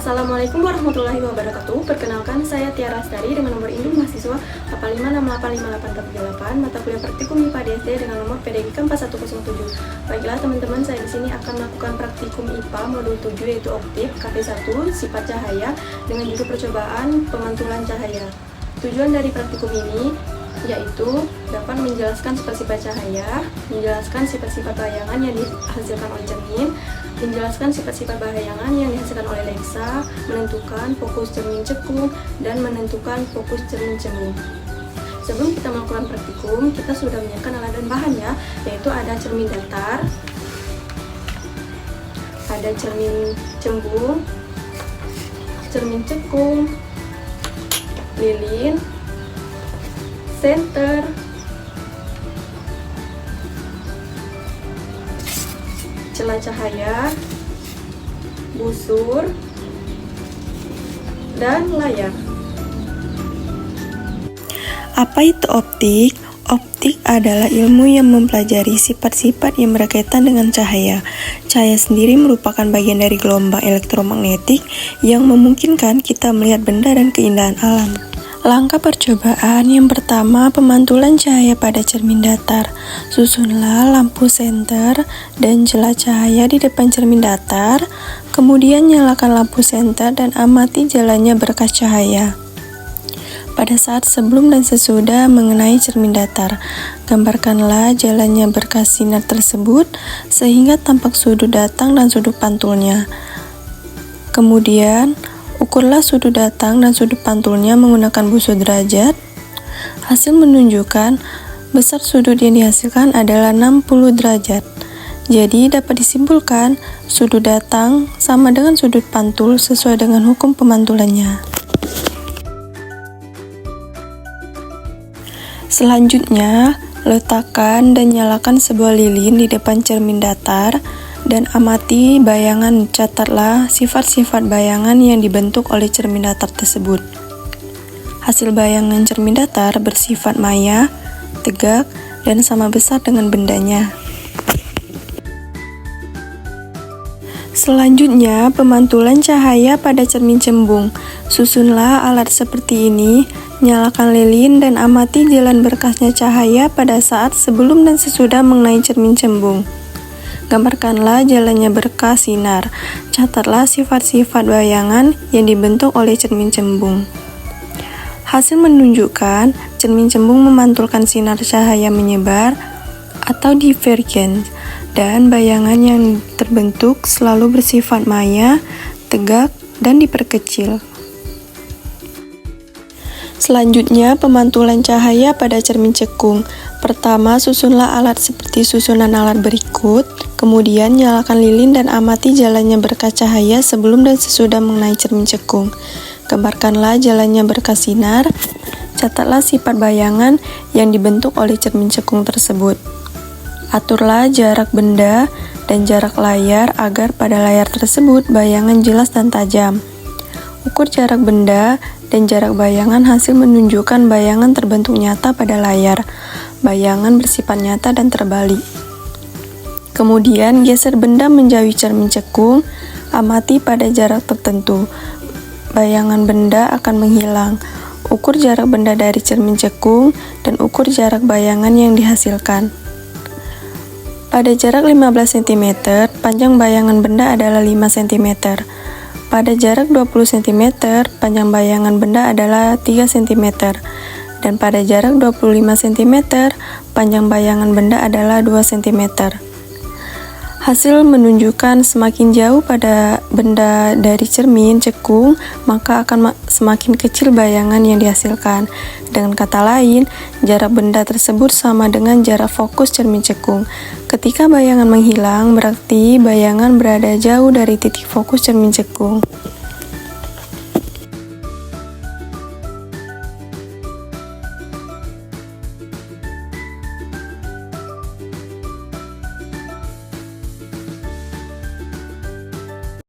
Assalamualaikum warahmatullahi wabarakatuh. Perkenalkan, saya Tiara Astari dengan nomor induk mahasiswa 85685848, mata kuliah praktikum IPA DSD dengan nomor PDGK 4107. Baiklah teman-teman, saya di sini akan melakukan praktikum IPA modul 7 yaitu optik KP1 sifat cahaya dengan judul percobaan pemantulan cahaya. Tujuan dari praktikum ini yaitu dapat menjelaskan sifat-sifat cahaya, menjelaskan sifat-sifat bayangan yang dihasilkan oleh cermin, menjelaskan sifat-sifat bayangan yang dihasilkan oleh lensa, menentukan fokus cermin cekung, dan menentukan fokus cermin cembung. Sebelum kita melakukan praktikum, kita sudah menyiapkan alat dan bahan ya, yaitu ada cermin datar, ada cermin cembung, cermin cekung, lilin, senter, celah cahaya, busur, dan layar. Apa itu optik? Optik adalah ilmu yang mempelajari sifat-sifat yang berkaitan dengan cahaya. Cahaya sendiri merupakan bagian dari gelombang elektromagnetik yang memungkinkan kita melihat benda dan keindahan alam. Langkah percobaan yang pertama, pemantulan cahaya pada cermin datar. Susunlah lampu senter dan celah cahaya di depan cermin datar. Kemudian nyalakan lampu senter dan amati jalannya berkas cahaya. Pada saat sebelum dan sesudah mengenai cermin datar, gambarkanlah jalannya berkas sinar tersebut sehingga tampak sudut datang dan sudut pantulnya. Kemudian, ukurlah sudut datang dan sudut pantulnya menggunakan busur derajat. Hasil menunjukkan besar sudut yang dihasilkan adalah 60 derajat. Jadi dapat disimpulkan sudut datang sama dengan sudut pantul sesuai dengan hukum pemantulannya. Selanjutnya, letakkan dan nyalakan sebuah lilin di depan cermin datar dan amati bayangan. Catatlah sifat-sifat bayangan yang dibentuk oleh cermin datar tersebut. Hasil bayangan cermin datar bersifat maya, tegak, dan sama besar dengan bendanya. Selanjutnya, pemantulan cahaya pada cermin cembung. Susunlah alat seperti ini, nyalakan lilin dan amati jalan berkasnya cahaya pada saat sebelum dan sesudah mengenai cermin cembung. Gambarkanlah jalannya berkas sinar. Catatlah sifat-sifat bayangan yang dibentuk oleh cermin cembung. Hasil menunjukkan cermin cembung memantulkan sinar cahaya menyebar atau divergen, dan bayangan yang terbentuk selalu bersifat maya, tegak, dan diperkecil. Selanjutnya, pemantulan cahaya pada cermin cekung. Pertama, susunlah alat seperti susunan alat berikut. Kemudian, nyalakan lilin dan amati jalannya berkas cahaya sebelum dan sesudah mengenai cermin cekung. Gambarkanlah jalannya berkas sinar. Catatlah sifat bayangan yang dibentuk oleh cermin cekung tersebut. Aturlah jarak benda dan jarak layar agar pada layar tersebut bayangan jelas dan tajam. Ukur jarak benda dan jarak bayangan hasil menunjukkan bayangan terbentuk nyata pada layar. Bayangan bersifat nyata dan terbalik. Kemudian geser benda menjauhi cermin cekung, amati pada jarak tertentu. Bayangan benda akan menghilang. Ukur jarak benda dari cermin cekung dan ukur jarak bayangan yang dihasilkan. Pada jarak 15 cm, panjang bayangan benda adalah 5 cm. Pada jarak 20 cm, panjang bayangan benda adalah 3 cm. Dan pada jarak 25 cm, panjang bayangan benda adalah 2 cm. Hasil menunjukkan semakin jauh pada benda dari cermin cekung, maka akan semakin kecil bayangan yang dihasilkan. Dengan kata lain, jarak benda tersebut sama dengan jarak fokus cermin cekung. Ketika bayangan menghilang, berarti bayangan berada jauh dari titik fokus cermin cekung.